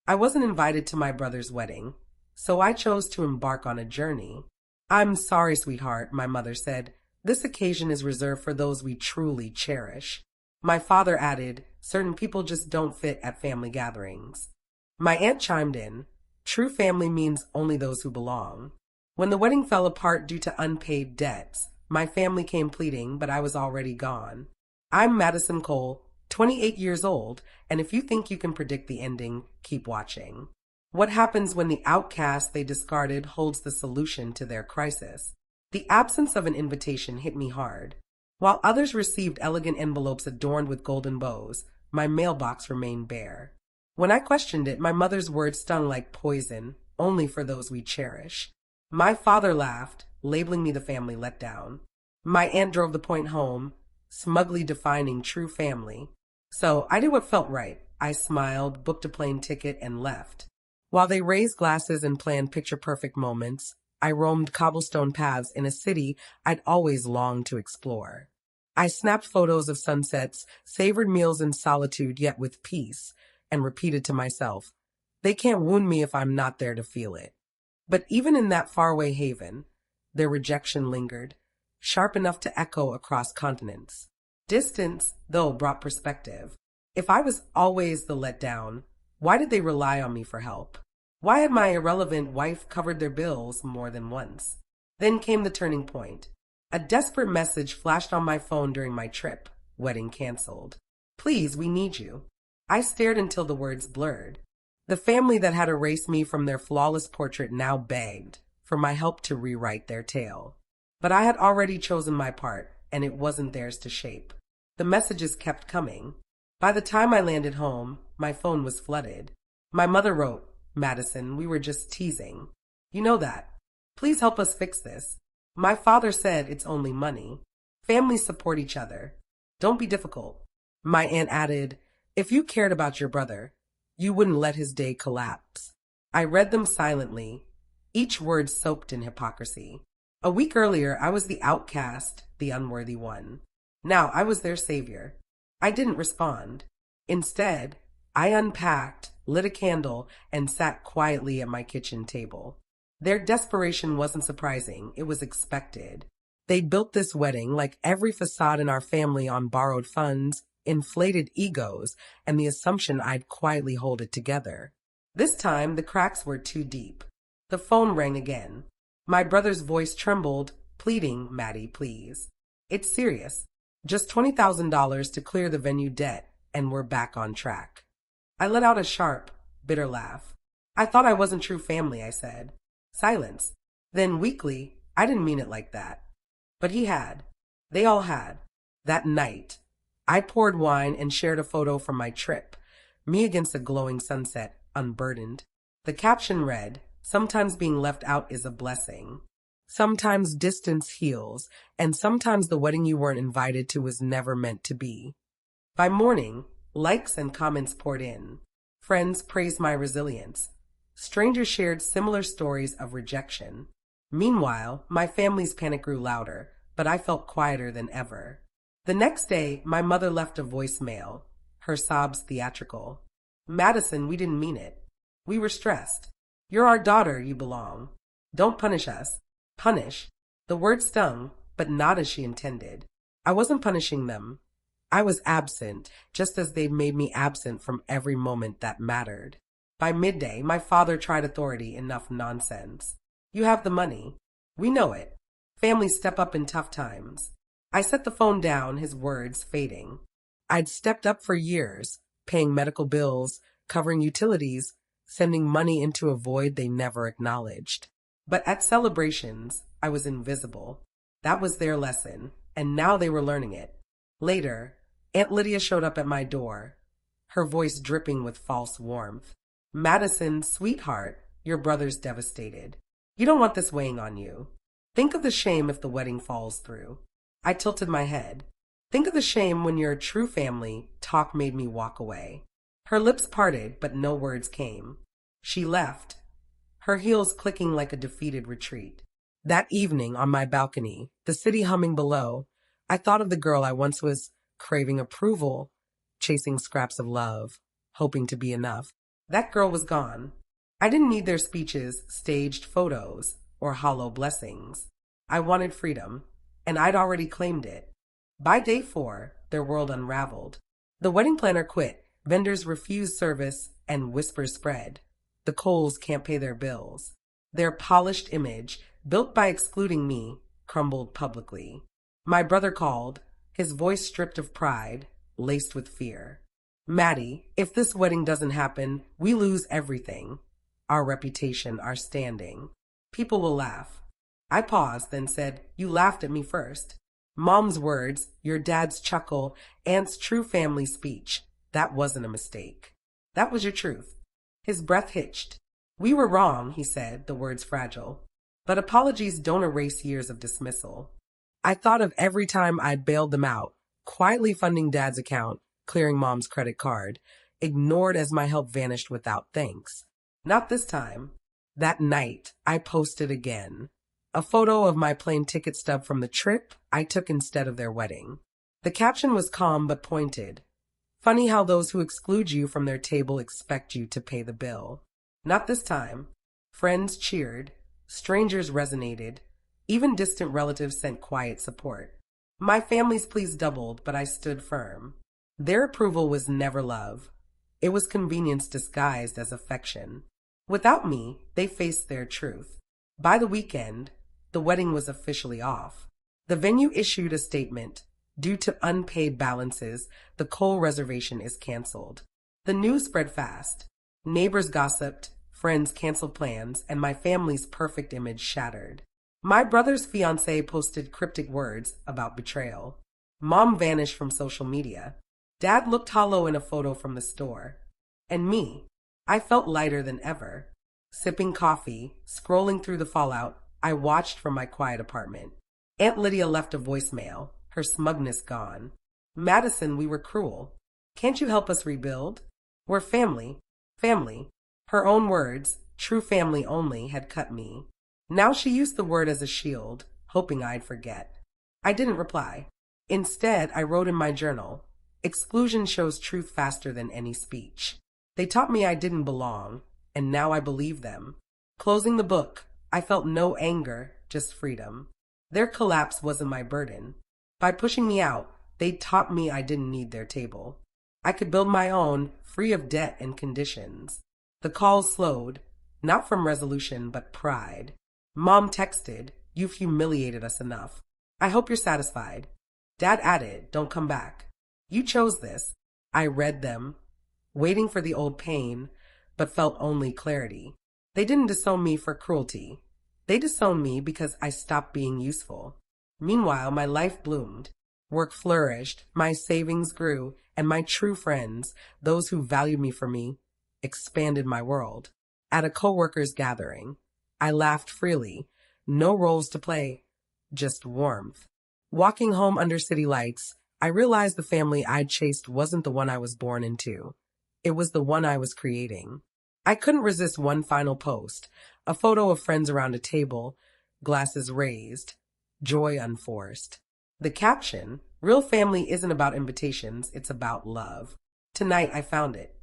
I wasn't invited to my brother's wedding, so I chose to embark on a journey. I'm sorry, sweetheart, my mother said. This occasion is reserved for those we truly cherish. My father added, certain people just don't fit at family gatherings. My aunt chimed in, true family means only those who belong. When the wedding fell apart due to unpaid debts, my family came pleading, but I was already gone. I'm Madison Cole, 28 years old, and if you think you can predict the ending, keep watching. What happens when the outcast they discarded holds the solution to their crisis? The absence of an invitation hit me hard. While others received elegant envelopes adorned with golden bows, my mailbox remained bare. When I questioned it, my mother's words stung like poison, only for those we cherish. My father laughed, labeling me the family letdown. My aunt drove the point home, smugly defining true family. So I did what felt right. I smiled, booked a plane ticket, and left. While they raised glasses and planned picture-perfect moments, I roamed cobblestone paths in a city I'd always longed to explore. I snapped photos of sunsets, savored meals in solitude yet with peace, and repeated to myself, they can't wound me if I'm not there to feel it. But even in that faraway haven, their rejection lingered, sharp enough to echo across continents. Distance, though, brought perspective. If I was always the letdown, why did they rely on me for help? Why had my irrelevant wife covered their bills more than once? Then came the turning point. A desperate message flashed on my phone during my trip. Wedding canceled. Please, we need you. I stared until the words blurred. The family that had erased me from their flawless portrait now begged for my help to rewrite their tale. But I had already chosen my part, and it wasn't theirs to shape. The messages kept coming. By the time I landed home, my phone was flooded. My mother wrote, Madison, we were just teasing. You know that. Please help us fix this. My father said it's only money. Families support each other. Don't be difficult. My aunt added, if you cared about your brother, you wouldn't let his day collapse. I read them silently, each word soaked in hypocrisy. A week earlier, I was the outcast, the unworthy one. Now I was their savior. I didn't respond. Instead, I unpacked, lit a candle, and sat quietly at my kitchen table. Their desperation wasn't surprising, it was expected. They'd built this wedding, like every facade in our family, on borrowed funds, inflated egos, and the assumption I'd quietly hold it together. This time, the cracks were too deep. The phone rang again. My brother's voice trembled, pleading, Maddie, please. It's serious. Just $20,000 to clear the venue debt, and we're back on track. I let out a sharp, bitter laugh. I thought I wasn't true family, I said. Silence. Then weakly, I didn't mean it like that. But he had. They all had. That night, I poured wine and shared a photo from my trip, me against a glowing sunset, unburdened. The caption read, sometimes being left out is a blessing. Sometimes distance heals, and sometimes the wedding you weren't invited to was never meant to be. By morning, likes and comments poured in. Friends praised my resilience. Strangers shared similar stories of rejection. Meanwhile, my family's panic grew louder, but I felt quieter than ever. The next day, my mother left a voicemail, her sobs theatrical. Madison, we didn't mean it. We were stressed. You're our daughter, you belong. Don't punish us. Punish. The word stung, but not as she intended. I wasn't punishing them. I was absent, just as they'd made me absent from every moment that mattered. By midday, my father tried authority. Enough nonsense. You have the money. We know it. Families step up in tough times. I set the phone down, his words fading. I'd stepped up for years, paying medical bills, covering utilities, sending money into a void they never acknowledged. But at celebrations, I was invisible. That was their lesson, and now they were learning it. Later, Aunt Lydia showed up at my door, her voice dripping with false warmth. Madison, sweetheart, your brother's devastated. You don't want this weighing on you. Think of the shame if the wedding falls through. I tilted my head. Think of the shame when your true family talk made me walk away. Her lips parted, but no words came. She left, her heels clicking like a defeated retreat. That evening on my balcony, the city humming below, I thought of the girl I once was, craving approval, chasing scraps of love, hoping to be enough. That girl was gone. I didn't need their speeches, staged photos, or hollow blessings. I wanted freedom, and I'd already claimed it. By day 4, their world unraveled. The wedding planner quit, vendors refused service, and whispers spread. The Coles can't pay their bills. Their polished image, built by excluding me, crumbled publicly. My brother called, his voice stripped of pride, laced with fear. Maddie, if this wedding doesn't happen, we lose everything. Our reputation, our standing. People will laugh. I paused, then said, "You laughed at me first." Mom's words, your dad's chuckle, Aunt's true family speech. That wasn't a mistake. That was your truth. His breath hitched. "We were wrong," he said, the words fragile. But apologies don't erase years of dismissal. I thought of every time I'd bailed them out, quietly funding Dad's account, clearing Mom's credit card, ignored as my help vanished without thanks. Not this time. That night, I posted again. A photo of my plane ticket stub from the trip I took instead of their wedding. The caption was calm but pointed. Funny how those who exclude you from their table expect you to pay the bill. Not this time. Friends cheered. Strangers resonated. Even distant relatives sent quiet support. My family's pleas doubled, but I stood firm. Their approval was never love. It was convenience disguised as affection. Without me, they faced their truth. By the weekend, the wedding was officially off. The venue issued a statement. Due to unpaid balances, the Cole reservation is canceled. The news spread fast. Neighbors gossiped, friends canceled plans, and my family's perfect image shattered. My brother's fiancé posted cryptic words about betrayal. Mom vanished from social media. Dad looked hollow in a photo from the store. And me, I felt lighter than ever. Sipping coffee, scrolling through the fallout, I watched from my quiet apartment. Aunt Lydia left a voicemail, her smugness gone. "Madison, we were cruel. Can't you help us rebuild? We're family. Family." Her own words, true family only, had cut me. Now she used the word as a shield, hoping I'd forget. I didn't reply. Instead, I wrote in my journal, "Exclusion shows truth faster than any speech." They taught me I didn't belong, and now I believe them. Closing the book, I felt no anger, just freedom. Their collapse wasn't my burden. By pushing me out, they taught me I didn't need their table. I could build my own, free of debt and conditions. The calls slowed, not from resolution, but pride. Mom texted, "You've humiliated us enough. I hope you're satisfied." Dad added, "Don't come back. You chose this." I read them, waiting for the old pain, but felt only clarity. They didn't disown me for cruelty. They disowned me because I stopped being useful. Meanwhile, my life bloomed. Work flourished, my savings grew, and my true friends, those who valued me for me, expanded my world. At a coworkers' gathering, I laughed freely. No roles to play, just warmth. Walking home under city lights, I realized the family I'd chased wasn't the one I was born into. It was the one I was creating. I couldn't resist one final post, a photo of friends around a table, glasses raised, joy unforced. The caption, "Real family isn't about invitations, it's about love." Tonight I found it.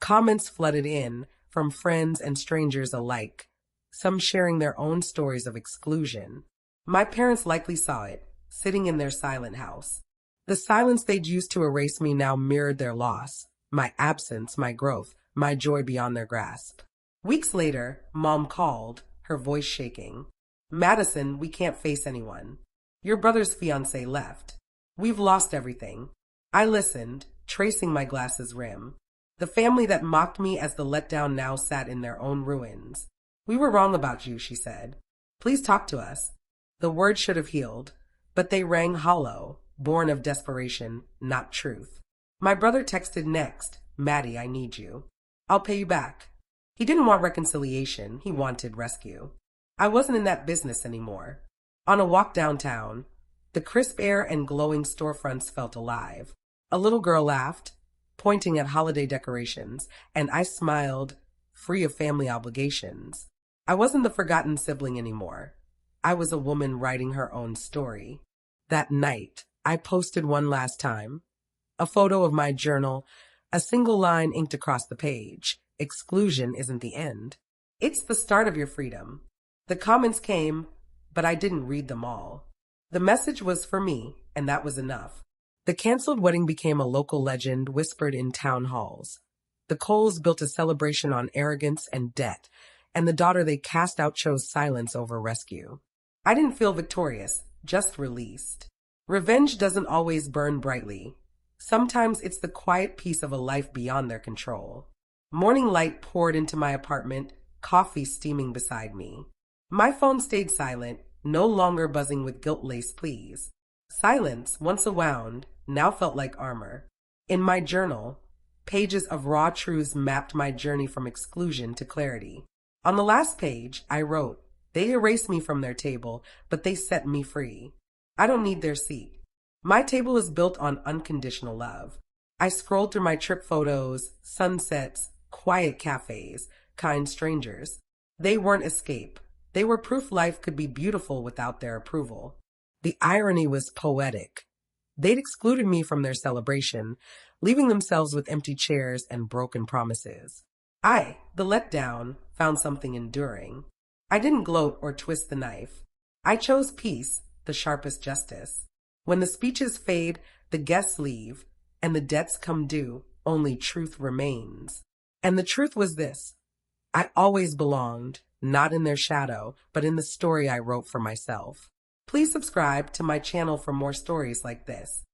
Comments flooded in, from friends and strangers alike, some sharing their own stories of exclusion. My parents likely saw it, sitting in their silent house. The silence they'd used to erase me now mirrored their loss, my absence, my growth, my joy beyond their grasp. Weeks later, Mom called, her voice shaking. "Madison, we can't face anyone. Your brother's fiancé left. We've lost everything." I listened, tracing my glass's rim. The family that mocked me as the letdown now sat in their own ruins. "We were wrong about you," she said. "Please talk to us." The words should have healed, but they rang hollow, born of desperation, not truth. My brother texted next, "Maddie, I need you. I'll pay you back." He didn't want reconciliation, he wanted rescue. I wasn't in that business anymore. On a walk downtown, the crisp air and glowing storefronts felt alive. A little girl laughed, pointing at holiday decorations, and I smiled, free of family obligations. I wasn't the forgotten sibling anymore. I was a woman writing her own story. That night, I posted one last time. A photo of my journal, a single line inked across the page. exclusion isn't the end. It's the start of your freedom. The comments came, but I didn't read them all. The message was for me, and that was enough. The canceled wedding became a local legend whispered in town halls. The Coles built a celebration on arrogance and debt, and the daughter they cast out chose silence over rescue. I didn't feel victorious, just released. Revenge doesn't always burn brightly. Sometimes it's the quiet peace of a life beyond their control. Morning light poured into my apartment, coffee steaming beside me. My phone stayed silent, no longer buzzing with guilt-laced pleas. Silence, once a wound, now felt like armor. In my journal, pages of raw truths mapped my journey from exclusion to clarity. On the last page, I wrote, "They erased me from their table, but they set me free. I don't need their seat. My table is built on unconditional love." I scrolled through my trip photos, sunsets, quiet cafes, kind strangers. They weren't escape. They were proof life could be beautiful without their approval. The irony was poetic. They'd excluded me from their celebration, leaving themselves with empty chairs and broken promises. I, the letdown, found something enduring. I didn't gloat or twist the knife. I chose peace, the sharpest justice. When the speeches fade, the guests leave, and the debts come due, only truth remains. And the truth was this: I always belonged, not in their shadow, but in the story I wrote for myself. Please subscribe to my channel for more stories like this.